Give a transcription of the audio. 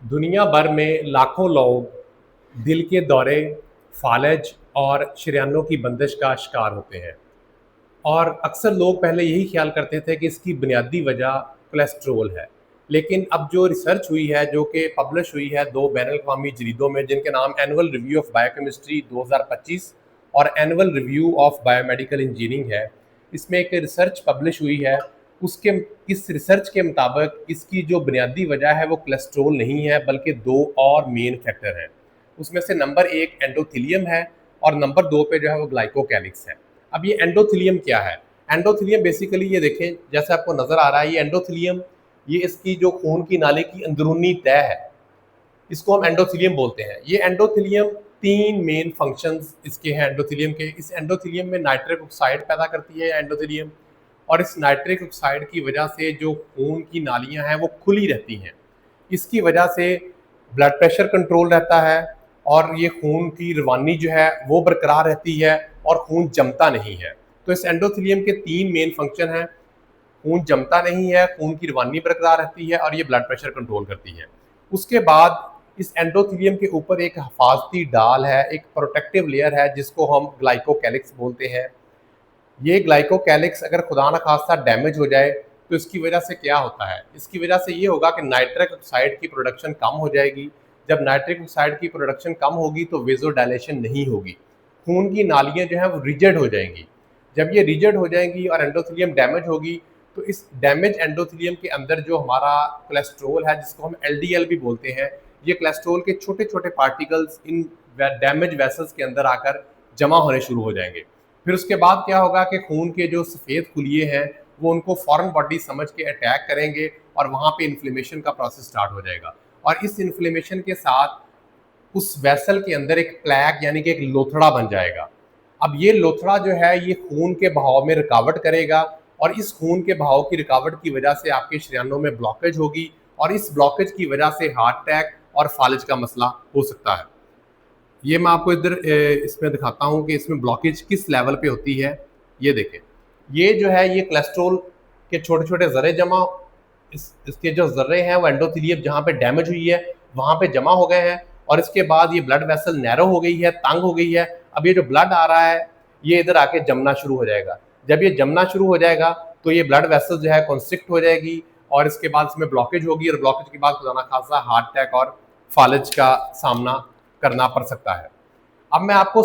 दुनिया भर में लाखों लोग दिल के दौरे, फालज और शरीयानों की बंदिश का शिकार होते हैं। और अक्सर लोग पहले यही ख्याल करते थे कि इसकी बुनियादी वजह कोलेस्ट्रोल है। लेकिन अब जो रिसर्च हुई है, जो कि पब्लिश हुई है 2 बैनुल-अक़वामी जरीदों में, जिनके नाम एनुअल रिव्यू ऑफ बायोकेमिस्ट्री 2025 और annual review of biomedical engineering है। इसमें एक रिसर्च पब्लिश हुई है। उसके इस रिसर्च के मुताबिक इसकी जो बुनियादी वजह है वो कोलेस्ट्रोल नहीं है, बल्कि 2 और मेन फैक्टर हैं। उसमें से नंबर 1 एंडोथेलियम है और नंबर 2 पे जो है वो ग्लाइकोकैलिक्स है। अब ये एंडोथेलियम क्या है? एंडोथेलियम बेसिकली ये देखें, जैसे आपको नज़र आ रहा है, ये एंडोथेलियम, ये इसकी जो खून की नाली की अंदरूनी तह है, इसको हम एंडोथेलियम बोलते हैं। ये एंडोथेलियम 3 मेन फंक्शंस इसके हैं एंडोथेलियम के। इस एंडोथेलियम में नाइट्रिक ऑक्साइड पैदा करती है एंडोथेलियम, और इस नाइट्रिक ऑक्साइड की वजह से जो खून की नालियाँ हैं वो खुली रहती हैं। इसकी वजह से ब्लड प्रेशर कंट्रोल रहता है और ये खून की रवानी जो है वो बरकरार रहती है और खून जमता नहीं है। तो इस एंडोथेलियम के 3 मेन फंक्शन हैं। खून जमता नहीं है, खून की रवानी बरकरार रहती है और ये ब्लड प्रेशर कंट्रोल करती है। उसके बाद इस एंडोथेलियम के ऊपर एक हिफाजती डाल है, एक प्रोटेक्टिव लेयर है, जिसको हम ग्लाइकोकैलिक्स बोलते हैं। ये ग्लाइकोकैलिक्स अगर खुदा न खास्ता डैमेज हो जाए तो इसकी वजह से क्या होता है? इसकी वजह से ये होगा कि नाइट्रिक ऑक्साइड की प्रोडक्शन कम हो जाएगी। जब नाइट्रिक ऑक्साइड की प्रोडक्शन कम होगी तो वेज़ोडायलेशन नहीं होगी। खून की नालियाँ जो हैं वो रिजिड हो जाएँगी। जब ये रिजिड हो जाएँगी और एंडोथेलियम डैमेज होगी, तो इस डैमेज एंडोथेलियम के अंदर जो हमारा कोलेस्ट्रॉल है, जिसको हम एलडीएल भी बोलते हैं, ये कोलेस्ट्रॉल के छोटे-छोटे पार्टिकल्स इन डैमेज वेसल्स के अंदर आकर जमा होने शुरू हो जाएँगे। फिर उसके बाद क्या होगा कि खून के जो सफ़ेद खुलिये हैं वो उनको फ़ॉरेन बॉडी समझ के अटैक करेंगे और वहाँ पे इन्फ्लेमेशन का प्रोसेस स्टार्ट हो जाएगा। और इस इन्फ्लेमेशन के साथ उस वेसल के अंदर एक प्लैक यानी कि एक लोथड़ा बन जाएगा। अब ये लोथड़ा जो है ये खून के बहाव में रुकावट करेगा और इस खून के बहाव की रुकावट की वजह से आपके शरीयानों में ब्लॉकेज होगी और इस ब्लॉकेज की वजह से हार्ट अटैक और फालिज का मसला हो सकता है। ये मैं आपको इधर इसमें दिखाता हूँ कि इसमें ब्लॉकेज किस लेवल पे होती है। ये देखें, ये जो है ये कोलेस्ट्रॉल के छोटे-छोटे ज़र्रे जमा, इसके जो ज़र्रे हैं वो एंडोथेलियम जहाँ पे डैमेज हुई है वहाँ पे जमा हो गए हैं और इसके बाद ये ब्लड वेसल नैरो हो गई है, तंग हो गई है। अब ये जो ब्लड आ रहा है ये इधर आके जमना शुरू हो जाएगा। जब ये जमना शुरू हो जाएगा तो ये ब्लड वेसल जो है कॉन्स्ट्रिक्ट हो जाएगी और इसके बाद इसमें ब्लॉकेज होगी और ब्लॉकेज के बाद खुदा ना खासा हार्ट अटैक और फालिज का सामना करना पड़ सकता है। अब मैं आपको